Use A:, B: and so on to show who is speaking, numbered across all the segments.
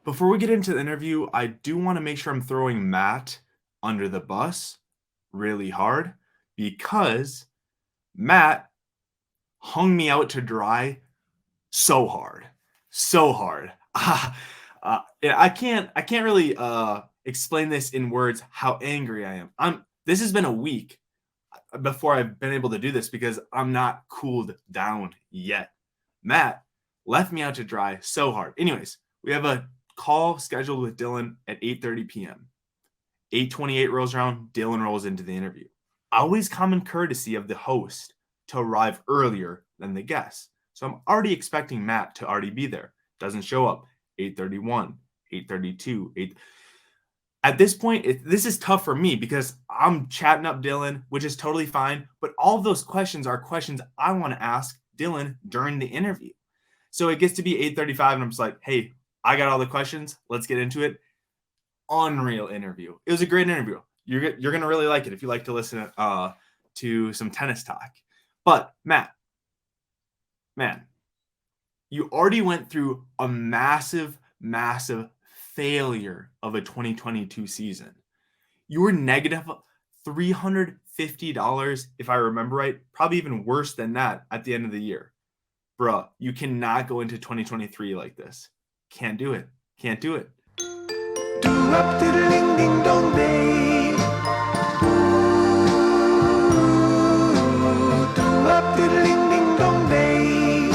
A: Before we get into the interview, I do want to make sure I'm throwing Matt under the bus really hard because Matt hung me out to dry so hard, so hard. Yeah, I can't really explain this in words how angry I am. This has been a week before I've been able to do this because I'm not cooled down yet. Matt left me out to dry so hard. Anyways, we have a call scheduled with Dylan at 8:30 p.m. 8:28 rolls around, Dylan rolls into the interview. Always common courtesy of the host to arrive earlier than the guest. So I'm already expecting Matt to already be there. Doesn't show up. 8:31, 8:32, 8. At this point, this is tough for me because I'm chatting up Dylan, which is totally fine. But all of those questions are questions I want to ask Dylan during the interview. So it gets to be 8:35, and I'm just like, hey, I got all the questions. Let's get into it. Unreal interview. It was a great interview. You're gonna really like it if you like to listen to some tennis talk. But Matt, man, you already went through a massive, massive failure of a 2022 season. You were negative $350, if I remember right, probably even worse than that at the end of the year. Bruh, you cannot go into 2023 like this. Can't do it. Can't do it.
B: Do up to the ding ding dong day. Do up to the ding ding dong day.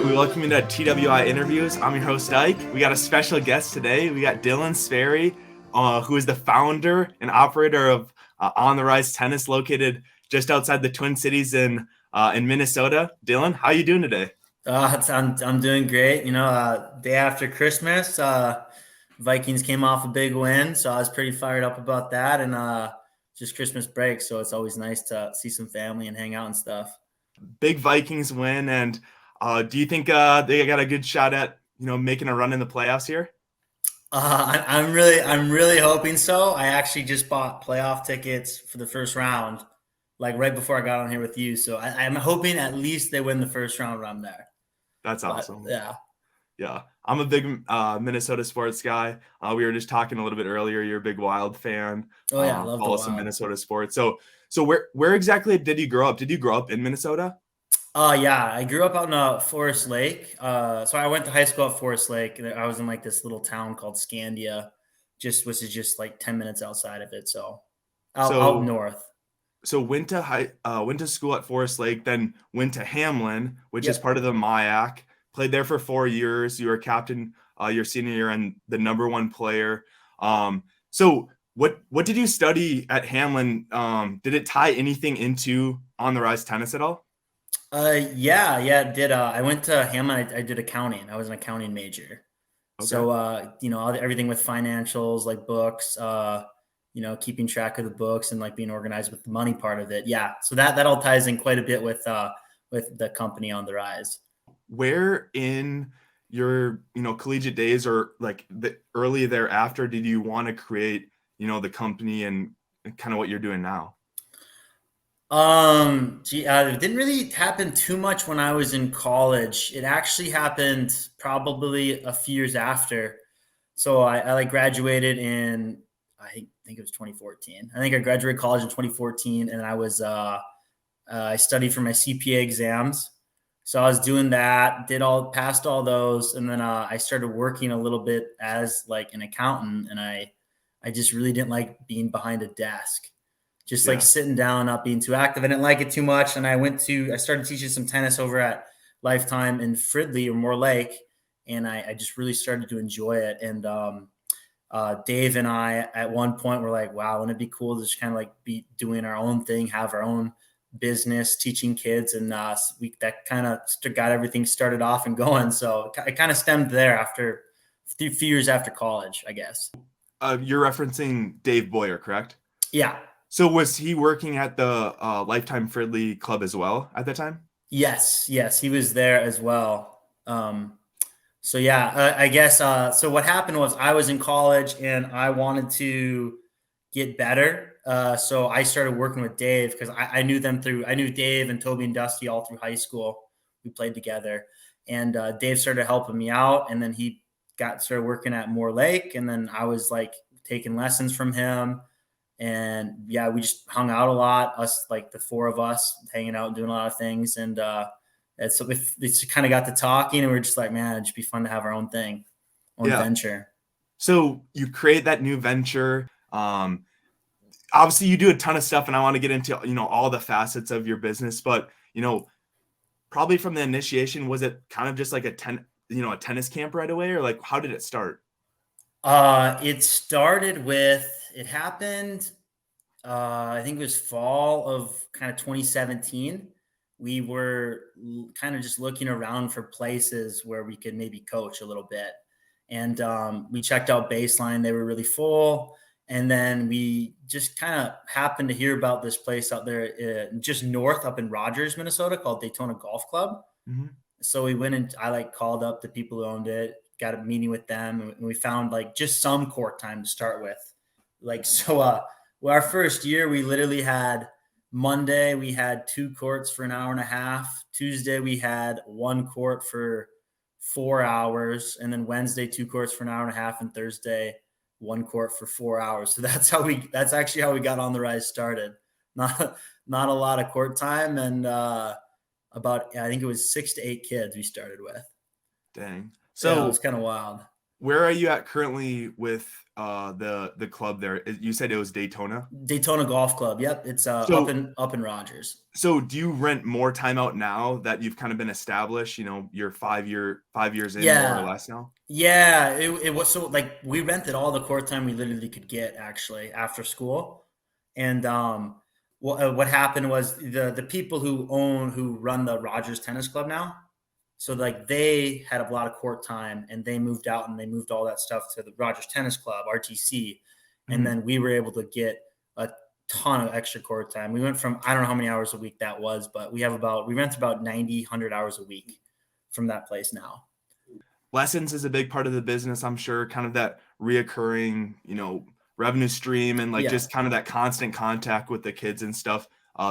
A: We welcome you to TWI Interviews. I'm your host, Ike. We got a special guest today. We got Dylan Sperry, who is the founder and operator of On the Rise Tennis, located just outside the Twin Cities in Minnesota. Dylan, how you doing today?
C: I'm doing great. Day after Christmas, Vikings came off a big win, so I was pretty fired up about that. And just Christmas break, so it's always nice to see some family and hang out and stuff.
A: Big Vikings win, and do you think they got a good shot at making a run in the playoffs here?
C: I'm really hoping so. I actually just bought playoff tickets for the first round, like right before I got on here with you. So I'm hoping at least they win the first round when I'm there.
A: That's awesome.
C: Yeah.
A: Yeah, I'm a big Minnesota sports guy. We were just talking a little bit earlier. You're a big Wild fan.
C: Oh yeah, I love the
A: follow
C: Wild.
A: some Minnesota sports. So where exactly did you grow up? Did you grow up in Minnesota?
C: Yeah, I grew up out in Forest Lake. So I went to high school at Forest Lake. And I was in like this little town called Scandia, which is just like 10 minutes outside of it. So out
A: So
C: north.
A: so went to school at Forest Lake, then went to Hamlin, which is
C: Yep.
A: part of the MIAC. Played there for 4 years. You were captain your senior year and the number one player. So what did you study at Hamlin? Did it tie anything into On the Rise tennis at all?
C: Yeah, it did. I went to Hammond. I did accounting. I was an accounting major.
A: Okay.
C: So, everything with financials, like books, keeping track of the books and like being organized with the money part of it. Yeah. So that all ties in quite a bit with the company On the Rise.
A: Where in your collegiate days or like the early thereafter did you want to create the company and kind of what you're doing now?
C: It didn't really happen too much when I was in college. It actually happened probably a few years after. So I like graduated in, I think it was 2014. I think I graduated college in 2014, and I studied for my CPA exams. So I was doing that, passed all those, and then I started working a little bit as like an accountant, and I just really didn't like being behind a desk, just like
A: Yeah.
C: sitting down, not being too active. I didn't like it too much, and I started teaching some tennis over at Lifetime in Fridley or Moore Lake, and I just really started to enjoy it. And Dave and I at one point were like, wow, wouldn't it be cool to just kind of like be doing our own thing, have our own business, teaching kids. And that kind of got everything started off and going. So it kind of stemmed there after a few years after college, I guess.
A: You're referencing Dave Boyer, correct?
C: Yeah.
A: So was he working at the Lifetime Fridley Club as well at that time?
C: Yes, he was there as well. So yeah, I guess. So what happened was I was in college and I wanted to get better. So I started working with Dave because I knew Dave and Toby and Dusty all through high school. We played together, and Dave started helping me out, and then he started working at Moore Lake, and then I was like taking lessons from him. And yeah, we just hung out a lot, us like the four of us hanging out and doing a lot of things. And so we just kind of got to talking, and we are just like, man, it'd just be fun to have our own thing, own
A: Yeah.
C: venture.
A: So you create that new venture. Obviously you do a ton of stuff, and I want to get into, all the facets of your business, but, probably from the initiation, was it kind of just like a tennis camp right away, or like, how did it start?
C: It happened, I think it was fall of kind of 2017. We were kind of just looking around for places where we could maybe coach a little bit. And we checked out Baseline. They were really full. And then we just kind of happened to hear about this place out there just north up in Rogers, Minnesota, called Daytona Golf Club.
A: Mhm.
C: So we went and I like called up the people who owned it, got a meeting with them, and we found like just some court time to start with. Like, so, well, our first year, we literally had Monday, we had 2 courts for an hour and a half. Tuesday, we had 1 court for 4 hours. And then Wednesday, 2 courts for an hour and a half. And Thursday, 1 court for 4 hours. So that's actually how we got On the Rise started. Not a lot of court time. And, I think it was 6 to 8 kids we started with.
A: Dang.
C: Yeah, it
A: So
C: was kind of wild.
A: where are you at currently with the club there? You said it was Daytona.
C: Daytona Golf Club. Yep, it's up
A: So
C: in Rogers.
A: so do you rent more time out now that you've kind of been established? You're 5 years in, more or
C: Yeah,
A: less now.
C: yeah. It was so like we rented all the court time we literally could get actually after school, and what happened was the people who run the Rogers Tennis Club now. So like they had a lot of court time and they moved out and they moved all that stuff to the Rogers Tennis Club, RTC. And
A: Mhm.
C: then we were able to get a ton of extra court time. We went from, I don't know how many hours a week that was, but we rent about 90, 100 hours a week from that place now.
A: Lessons is a big part of the business, I'm sure, kind of that reoccurring, revenue stream, and like
C: Yeah.
A: just kind of that constant contact with the kids and stuff,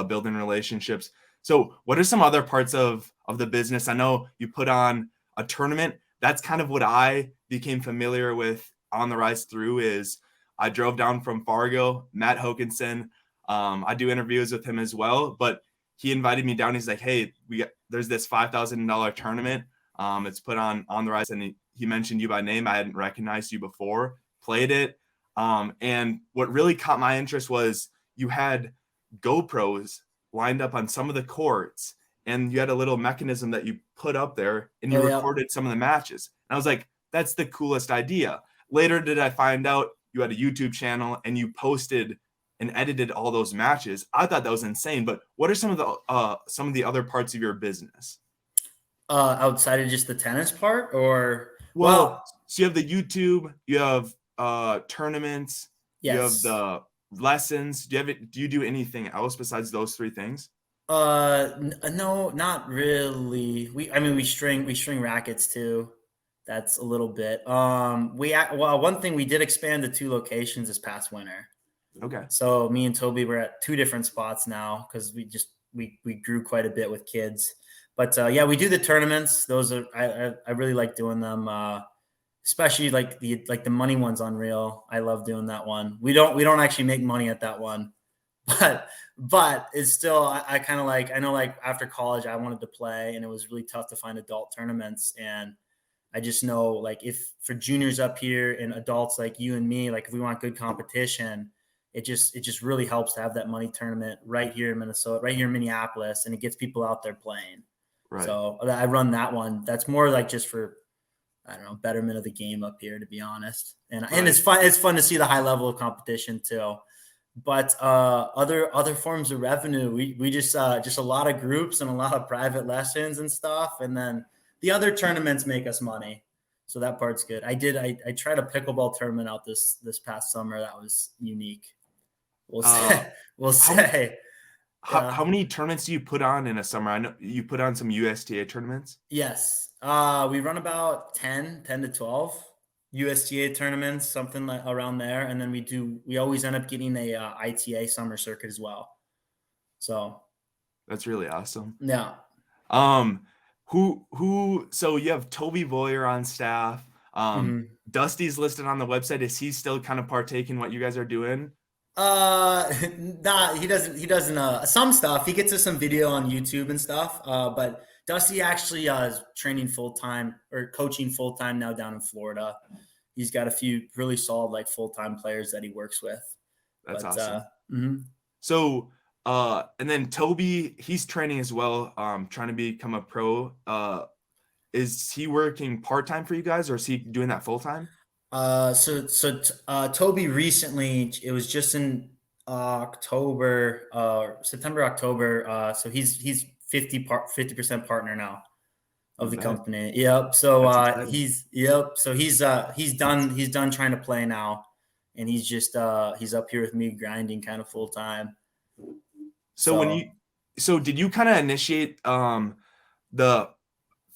A: building relationships. So what are some other parts of the business? I know you put on a tournament. That's kind of what I became familiar with On the Rise through. Is I drove down from Fargo, Matt Hokinson. I do interviews with him as well, but he invited me down. He's like, hey, there's this $5,000 tournament. It's put on the Rise, and he mentioned you by name. I hadn't recognized you before. Played it, and what really caught my interest was you had GoPros lined up on some of the courts, and you had a little mechanism that you put up there, and you
C: Oh, yeah.
A: recorded some of the matches. And I was like, that's the coolest idea. Later, did I find out you had a YouTube channel and you posted and edited all those matches? I thought that was insane. But what are some of the other parts of your business?
C: Outside of just the tennis part or,
A: Well,
C: well,
A: so you have the YouTube, you have tournaments, you have
C: yes.
A: the lessons. Do you do anything else besides those three things?
C: No, not really. We string rackets too. That's a little bit. Well, one thing we did expand to 2 locations this past winter.
A: Okay.
C: So me and Toby were at 2 different spots now because we grew quite a bit with kids. But yeah, we do the tournaments. Those are I really like doing them. Especially like the money one's unreal. I love doing that one. We don't actually make money at that one, but it's still I kind of like I know like after college I wanted to play and it was really tough to find adult tournaments, and I just know like if for juniors up here and adults like you and me, like if we want good competition, it just really helps to have that money tournament right here in Minnesota, right here in Minneapolis, and it gets people out there playing.
A: Right.
C: So I run that one. That's more like just for, I don't know, betterment of the game up here, to be honest. And
A: Right.
C: it's fun. It's fun to see the high level of competition too. But other forms of revenue, we just a lot of groups and a lot of private lessons and stuff, and then the other tournaments make us money. So that part's good. I tried a pickleball tournament out this past summer. That was unique. We'll
A: Uh,
C: say. We'll
A: how
C: say.
A: how
C: Yeah.
A: many tournaments do you put on in a summer? I know you put on some USTA tournaments.
C: Yes. We run about 10 to 12 USTA tournaments, something like around there. And then we always end up getting a ITA summer circuit as well. So
A: That's really awesome.
C: yeah.
A: Um, Who so you have Toby Boyer on staff.
C: Mhm.
A: Dusty's listed on the website. Is he still kind of partaking what you guys are doing?
C: Nah, he doesn't some stuff. He gets us some video on YouTube and stuff. But Dusty actually is training full time or coaching full time now down in Florida. He's got a few really solid like full time players that he works with.
A: That's
C: But
A: awesome.
C: mhm.
A: So and then Toby, he's training as well, trying to become a pro. Is he working part-time for you guys or is he doing that full-time?
C: Toby recently, it was just in October, September, October. So he's 50% partner now
A: I
C: of the
A: bet.
C: company. Yep. So
A: That's exciting.
C: he's done trying to play now, and he's up here with me grinding kind of full time.
A: So when you
C: So
A: so did you kind of initiate the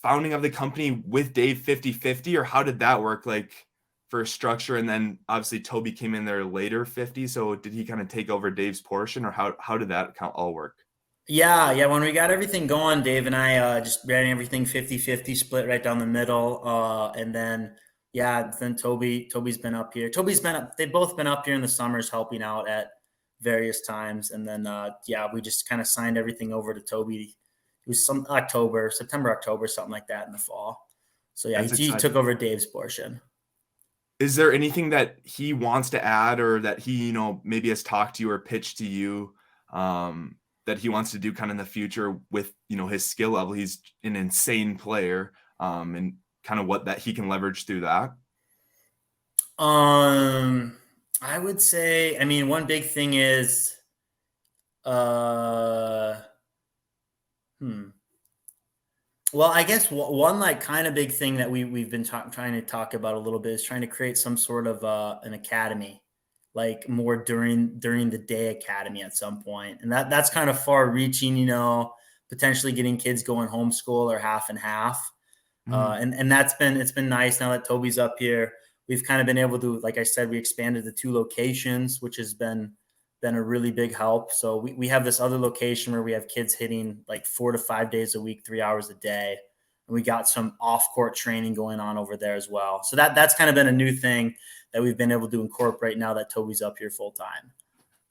A: founding of the company with Dave 50/50, or how did that work like for structure? And then obviously Toby came in there later 50. So did he kind of take over Dave's portion, or how did that all work?
C: yeah. When we got everything going, Dave and I just ran everything 50-50 split right down the middle. And then then Toby's been up here. They've both been up here in the summers helping out at various times. And then we just kind of signed everything over to Toby. It was some September, October, something like that in the fall. So yeah,
A: That's
C: he took
A: exciting.
C: over Dave's portion.
A: Is there anything that he wants to add or that he, maybe has talked to you or pitched to you, that he wants to do kind of in the future with, his skill level? He's an insane player, and kind of what that he can leverage through that.
C: Um, I would say, I mean, one big thing is, uh, hmm. Well, I guess one like kind of big thing that we've been trying to talk about a little bit is trying to create some sort of an academy, like more during the day academy at some point, and that's kind of far reaching, potentially getting kids going homeschool or half and half.
A: Mhm.
C: And it's been nice now that Toby's up here. We've kind of been able to, like I said, we expanded to 2 locations, which has been a really big help. So we have this other location where we have kids hitting like 4 to 5 days a week, 3 hours a day. And we got some off court training going on over there as well. So that's kind of been a new thing that we've been able to incorporate now that Toby's up here full time.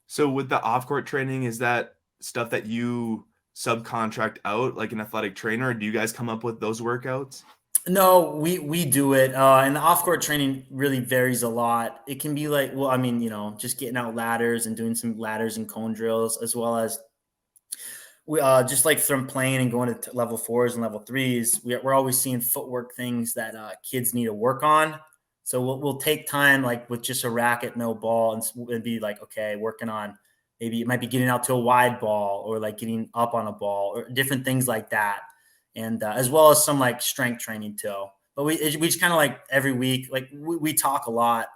A: So with the off-court training, is that stuff that you subcontract out like an athletic trainer, or do you guys come up with those workouts?
C: No, we do it, and the off court training really varies a lot. It can be like, well, I mean, just getting out ladders and doing some ladders and cone drills, as well as we just like from playing and going to level fours and level threes. We're always seeing footwork things that kids need to work on. So we'll take time like with just a racket, no ball, and be like, okay, working on maybe it might be getting out to a wide ball or like getting up on a ball or different things like that, and as well as some like strength training too. But we just kind of like every week, like we talk a lot,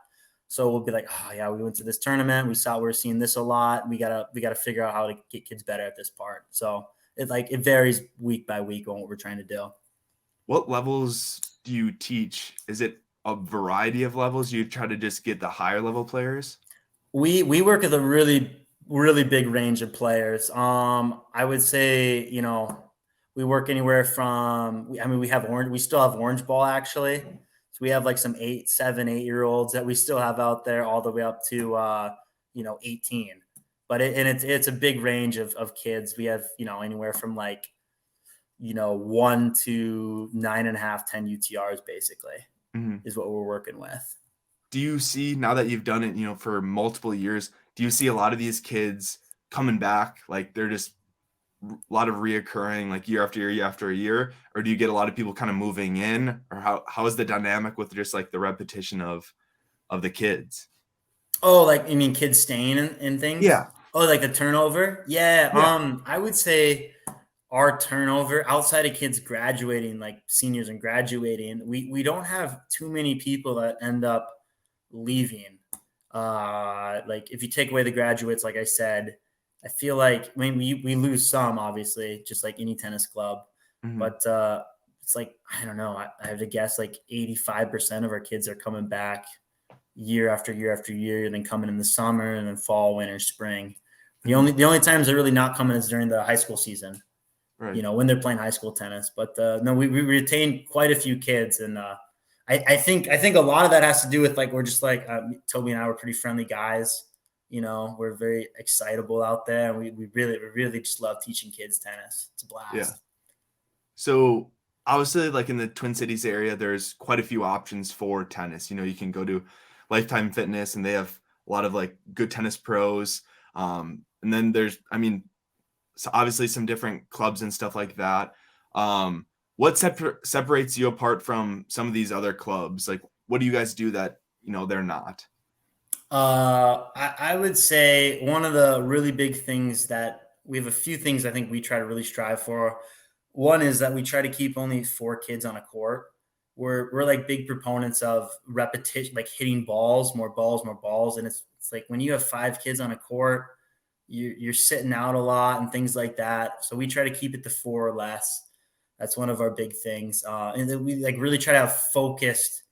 C: so we'll be like, oh yeah, we went to this tournament. We're seeing this a lot. We gotta figure out how to get kids better at this part. So it varies week by week on what we're trying to do.
A: What levels do you teach? Is it a variety of levels? You try to just get the higher level players?
C: We work with a really big range of players. I would say we work anywhere from. I mean, we have orange. We still have orange ball actually. So we have like some 8 8 year olds that we still have out there, all the way up to 18. But it's a big range of kids. We have anywhere from like 1 to 9.5, 10 UTRs basically
A: Mhm.
C: is what we're working with.
A: Do you see, now that you've done it, for multiple years, do you see a lot of these kids coming back? Like they're just a lot of reoccurring, like year after year, year after year, or do you get a lot of people kind of moving in, or how is the dynamic with just like the repetition of the kids?
C: Oh, like you mean kids staying and things?
A: Yeah,
C: Oh, like the turnover? Yeah.
A: yeah.
C: I would say our turnover outside of kids graduating, like seniors and graduating, we don't have too many people that end up leaving. Like if you take away the graduates, like I said, I feel like we lose some, obviously, just like any tennis club,
A: Mhm.
C: but it's like I don't know. I have to guess like 85% of our kids are coming back year after year after year, and then coming in the summer and then fall, winter, spring. The
A: Mhm.
C: only the only times they're really not coming is during the high school season.
A: Right.
C: when they're playing high school tennis. But no, we retained quite a few kids, and I think a lot of that has to do with like we're just like Toby and I were pretty friendly guys. We're very excitable out there, and we really just love teaching kids tennis. It's a
A: Yeah.
C: blast.
A: So obviously, like in the Twin Cities area, there's quite a few options for tennis. You can go to Lifetime Fitness, and they have a lot of like good tennis pros. And then there's, I mean, so obviously some different clubs and stuff like that. What separates you apart from some of these other clubs? Like, what do you guys do that they're not?
C: I would say one of the really big things that we have a few things I think we try to really strive for. One is that we try to keep only 4 kids on a court. We're like big proponents of repetition, like hitting balls, more balls, more balls. And it's like when you have 5 kids on a court, you're sitting out a lot and things like that. So we try to keep it to 4 or less. That's one of our big things. And then we like really try to have focused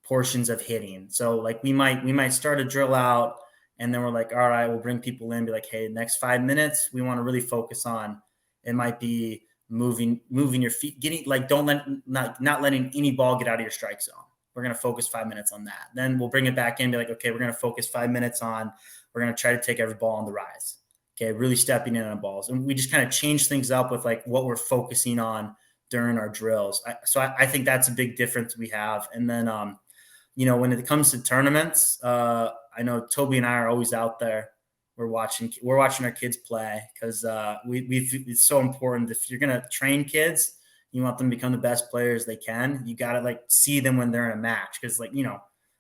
C: portions of hitting. So like we might start a drill out and then we're like, all right, we'll bring people in, be like, hey, next 5 minutes, we want to really focus on. It might be moving your feet, getting like don't let not letting any ball get out of your strike zone. We're gonna focus 5 minutes on that. Then we'll bring it back in, be like, okay, we're gonna focus 5 minutes on. We're gonna try to take every ball on the rise. Okay, really stepping in on balls, and we just kind of change things up with like what we're focusing on during our drills. So I think that's a big difference we have. And then when it comes to tournaments, I know Toby and I are always out there. We're watching our kids play because it's so important. If you're gonna train kids, you want them to become the best players they can. You gotta like see them when they're in a match because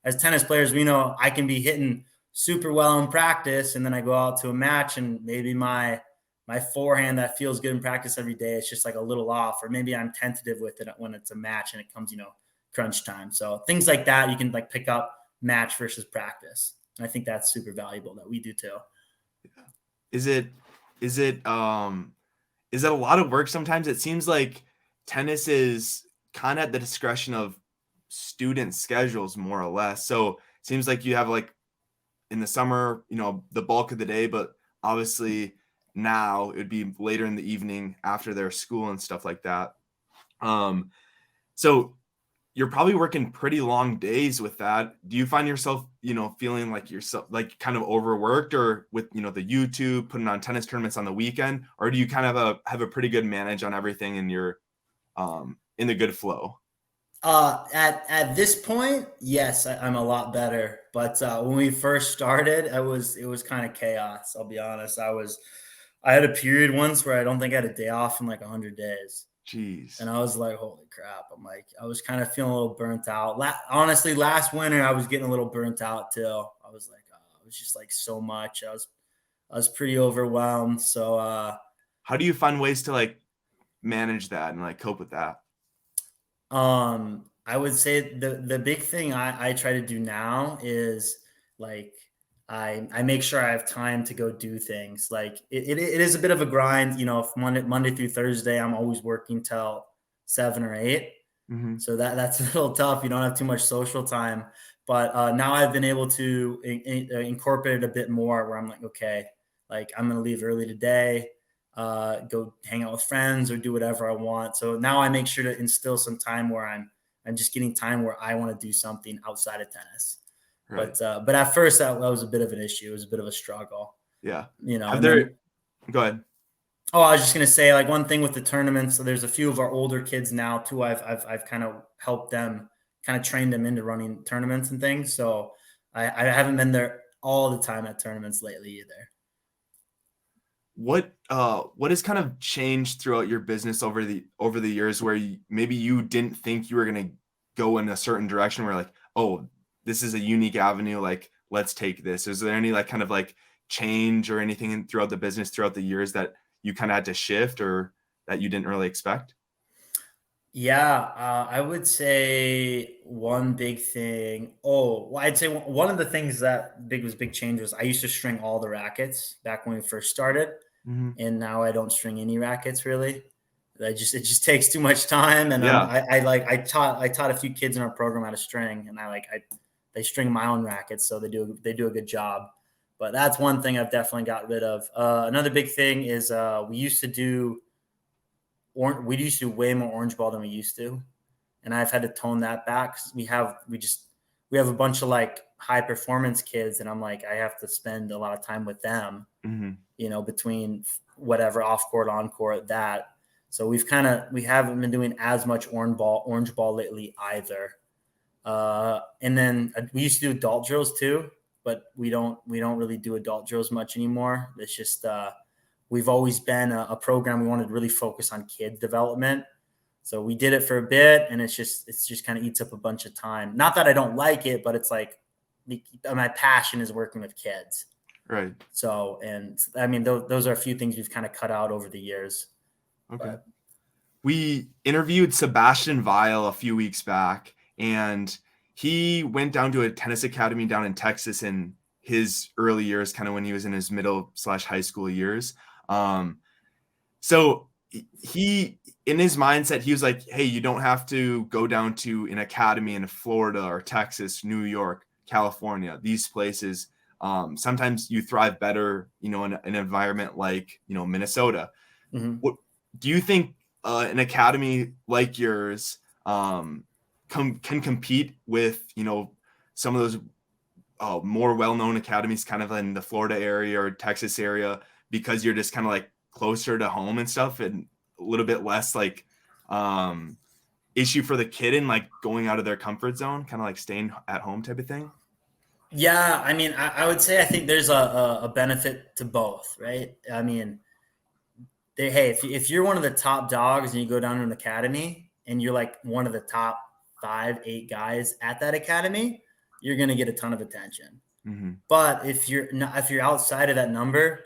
C: as tennis players, we know I can be hitting super well in practice, and then I go out to a match and maybe my forehand that feels good in practice every day, it's just like a little off, or maybe I'm tentative with it when it's a match and it comes crunch time. So things like that you can like pick up match versus practice. And I think that's super valuable that we do too.
A: Is it is it is it a lot of work sometimes? It seems like tennis is kind of at the discretion of student schedules more or less. So it seems like you have like in the summer, the bulk of the day, but obviously now it would be later in the evening after their school and stuff like that. So you're probably working pretty long days with that. Do you find yourself, feeling like yourself like kind of overworked, or with, the YouTube putting on tennis tournaments on the weekend, or do you kind of have a pretty good manage on everything and you're in the good flow?
C: At this point, yes, I'm a lot better. But when we first started, it was kind of chaos. I'll be honest. I had a period once where I don't think I had a day off in like 100 days.
A: Jeez.
C: And I was like, holy crap. I was kind of feeling a little burnt out. Honestly, last winter, I was getting a little burnt out too. I was like, it was just like so much. I was pretty overwhelmed. So,
A: How do you find ways to like manage that and like cope with that?
C: I would say the big thing I try to do now is like I make sure I have time to go do things. Like it is a bit of a grind, if Monday through Thursday, I'm always working till 7 or 8.
A: Hmm.
C: So that's a little tough. You don't have too much social time. But now I've been able to incorporate it a bit more where I'm like, okay, like I'm going to leave early today, go hang out with friends or do whatever I want. So now I make sure to instill some time where I'm just getting time where I want to do something outside of tennis.
A: Right.
C: But at first that was a bit of an issue. It was a bit of a struggle,
A: Yeah. Have
C: and then
A: there, go ahead.
C: oh, I was just gonna say, like one thing with the tournaments. So there's a few of our older kids now too. I've kind of helped them, kind of trained them into running tournaments and things. So I haven't been there all the time at tournaments lately either.
A: What has kind of changed throughout your business over the years where maybe you didn't think you were going to go in a certain direction, where like, oh, this is a unique avenue, like let's take this? Is there any like kind of like change or anything throughout the business throughout the years that you kind of had to shift, or that you didn't really expect?
C: Yeah, I would say one big thing. Oh, well, I'd say one of the things that big change was I used to string all the rackets back when we first started,
A: Hmm.
C: and now I don't string any rackets really. It just takes too much time, and
A: Yeah.
C: I taught a few kids in our program how to string, and they string my own rackets, so they do a good job. But that's one thing I've definitely got rid of. Another big thing is we used to do we used to do way more orange ball than we used to, and I've had to tone that back. 'Cause we have a bunch of like high performance kids, and I'm like, I have to spend a lot of time with them,
A: Mm-hmm.
C: between whatever off court, on court, that. So we haven't been doing as much orange ball lately either. And then we used to do adult drills too, but we don't really do adult drills much anymore. It's just we've always been a program we wanted to really focus on kids development. So we did it for a bit, and it's just kind of eats up a bunch of time. Not that I don't like it, but it's like my passion is working with kids.
A: Right.
C: So, and I mean, those are a few things we've kind of cut out over the years.
A: Okay.
C: But
A: We interviewed Sebastian Weil a few weeks back, and he went down to a tennis academy down in Texas in his early years, kind of when he was in his middle/high school years. So he, in his mindset, he was like, hey, you don't have to go down to an academy in Florida or Texas, New York, California, these places. Sometimes you thrive better, in an environment like, Minnesota.
C: mm-hmm.
A: What do you think an academy like yours can compete with, some of those more well-known academies kind of in the Florida area or Texas area, because you're just kind of like closer to home and stuff, and a little bit less like issue for the kid in like going out of their comfort zone, kind of like staying at home type of thing?
C: Yeah, I mean, I would say I think there's a benefit to both, right? I mean, hey, if you're one of the top dogs and you go down to an academy and you're like one of the top 5-8 guys at that academy, you're going to get a ton of attention.
A: Mm-hmm.
C: But if you're outside of that number,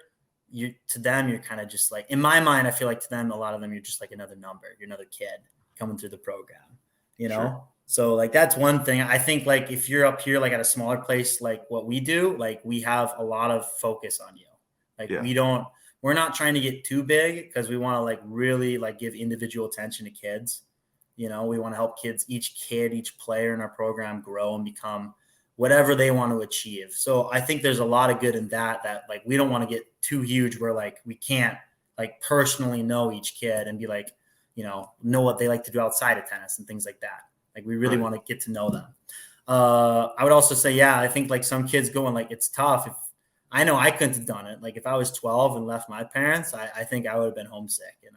C: to them you're kind of just like, in my mind, I feel like to them, a lot of them, you're just like another number. You're another kid coming through the program,
A: Sure.
C: So like that's one thing. I think like if you're up here like at a smaller place like what we do, like we have a lot of focus on you. Like
A: Yeah.
C: we're not trying to get too big because we want to like really like give individual attention to kids. We want to help kids, each player in our program grow and become whatever they want to achieve. So I think there's a lot of good in that like we don't want to get too huge where like we can't like personally know each kid and be like, know what they like to do outside of tennis and things like that. Like we really
A: Right.
C: want to get to know them. I would also say, yeah, I think like some kids going like it's tough. If I know I couldn't have done it. Like if I was 12 and left my parents, I think I would have been homesick. And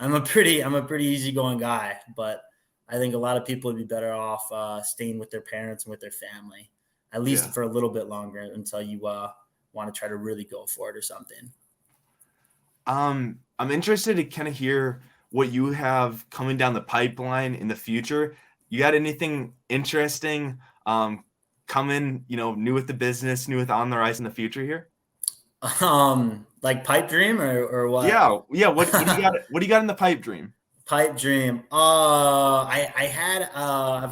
C: I'm a pretty easygoing guy, but I think a lot of people would be better off staying with their parents and with their family, at least
A: Yeah.
C: for a little bit longer until you want to try to really go for it or something.
A: I'm interested to kind of hear what you have coming down the pipeline in the future. You got anything interesting coming, new with the business, new with On the Rise in the future here?
C: Like pipe dream or what?
A: Yeah. Yeah. What do you got? What do you got in the pipe dream?
C: Pipe dream. I've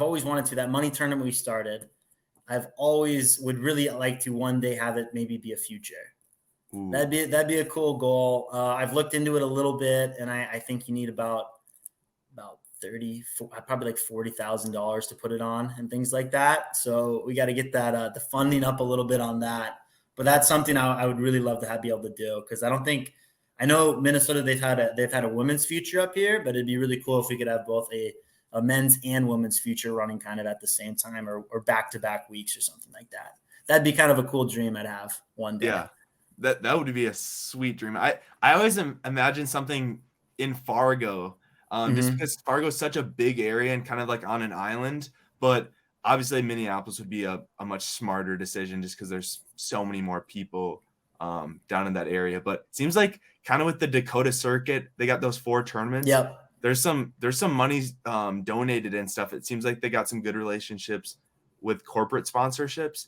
C: always wanted to, that money tournament we started. I've always would really like to one day have it maybe be a future.
A: Ooh.
C: That'd be a cool goal. I've looked into it a little bit, and I think you need about 30, probably like $40,000 to put it on and things like that. So we got to get that the funding up a little bit on that. But that's something I would really love to be able to do, because I know Minnesota they've had a women's future up here, but it'd be really cool if we could have both a men's and women's future running kind of at the same time or back-to-back weeks or something like that. That'd be kind of a cool dream I'd have one day.
A: Yeah. That would be a sweet dream. I always imagine something in Fargo, just because Fargo is such a big area and kind of like on an island. But obviously, Minneapolis would be a much smarter decision just because there's so many more people down in that area. But it seems like kind of with the Dakota circuit, they got those 4 tournaments.
C: Yep.
A: There's some money donated and stuff. It seems like they got some good relationships with corporate sponsorships.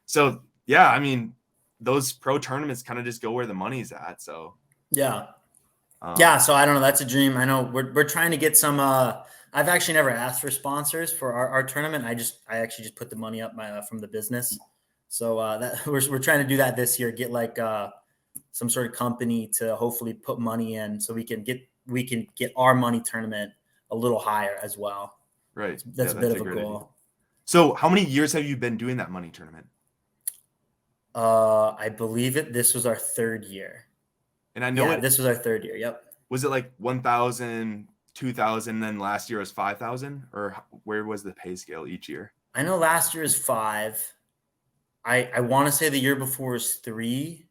A: So yeah, I mean, those pro tournaments kind of just go where the money's at. So
C: yeah. So I don't know. That's a dream. I know we're trying to get some. I've actually never asked for sponsors for our tournament. I actually just put the money up from the business. So that we're trying to do that this year. Get like some sort of company to hopefully put money in, so we can get our money tournament a little higher as well.
A: Right.
C: That's a bit of a goal.
A: Idea. So how many years have you been doing that money tournament?
C: I believe this was our 3rd year.
A: And I know
C: this was our 3rd year. Yep.
A: was it like 1,000, 2,000, then last year was 5,000, or where was the pay scale each year?
C: I know last year is 5. I want to say the year before was 3,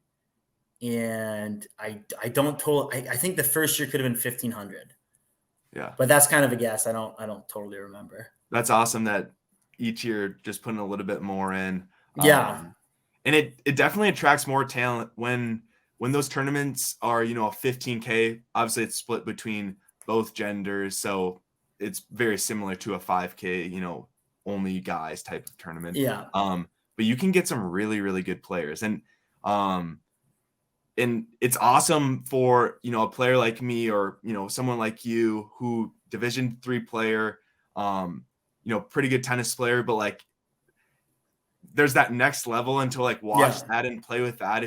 C: and I don't total. I think the first year could have been 1,500,
A: Yeah.
C: but that's kind of a guess. I don't totally remember.
A: That's awesome that each year just putting a little bit more in.
C: Yeah,
A: And it definitely attracts more talent when those tournaments are, a 15K. Obviously it's split between both genders, so it's very similar to a 5K, only guys type of tournament.
C: yeah,
A: But you can get some really, really good players. Um and it's awesome for, a player like me, or, someone like you who Division 3 player, pretty good tennis player, but like there's that next level, and to like watch
C: yeah.
A: that and play with that,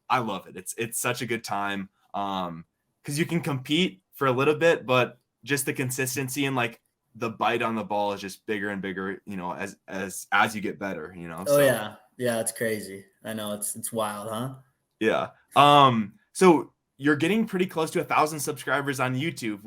A: I love it. It's such a good time. Because you can compete for a little bit, but just the consistency and like the bite on the ball is just bigger and bigger, as you get better,
C: Oh
A: so
C: yeah, yeah. It's crazy. I know it's wild, huh?
A: yeah. So you're getting pretty close to 1,000 subscribers on YouTube,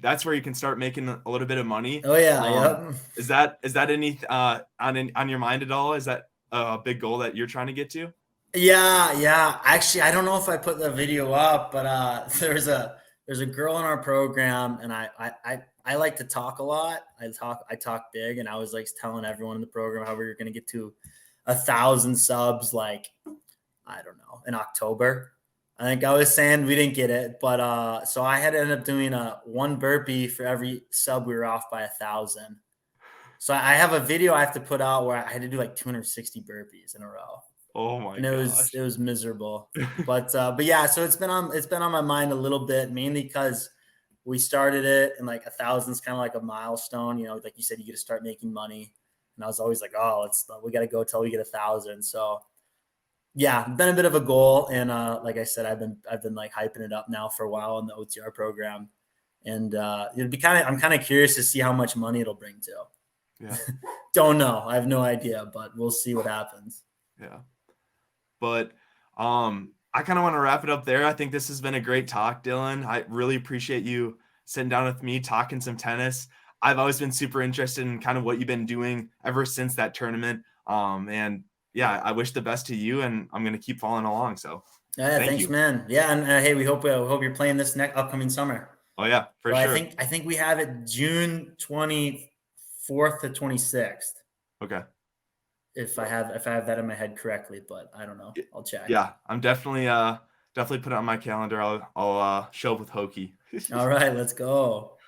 A: that's where you can start making a little bit of money.
C: Oh yeah,
A: Um,
C: yep.
A: is that any on your mind at all? Is that a big goal that you're trying to get to?
C: Yeah, yeah. Actually, I don't know if I put the video up, but there's a girl in our program, and I like to talk a lot. I talk big, and I was like telling everyone in the program how we were going to get to 1,000 subs, like I don't know, in October. I think I was saying we didn't get it, but so I had to end up doing a one burpee for every sub we were off by 1,000. So I have a video I have to put out where I had to do like 260 burpees in a row,
A: Oh my
C: and it
A: gosh.
C: was miserable. But yeah, so it's been on my mind a little bit, mainly because we started it, and like 1,000 is kind of like a milestone. Like you said, you get to start making money, and I was always like, oh, we got to go till we get 1,000. So yeah, been a bit of a goal, and like I said, I've been like hyping it up now for a while in the OTR program, and I'm kind of curious to see how much money it'll bring to.
A: Yeah.
C: Don't know. I have no idea, but we'll see what happens.
A: Yeah. But I kind of want to wrap it up there. I think this has been a great talk, Dylan. I really appreciate you sitting down with me, talking some tennis. I've always been super interested in kind of what you've been doing ever since that tournament. And yeah, I wish the best to you, and I'm going to keep following along. So
C: Yeah,
A: thank
C: thanks,
A: you.
C: man. Yeah, and hey, we hope you're playing this next upcoming summer.
A: Oh yeah, for
C: So I
A: sure.
C: think I think we have it June 24th to 26th.
A: Okay.
C: If I have that in my head correctly, but I don't know. I'll check.
A: Yeah, I'm definitely put it on my calendar. I'll show up with Hokey.
C: All right, let's go.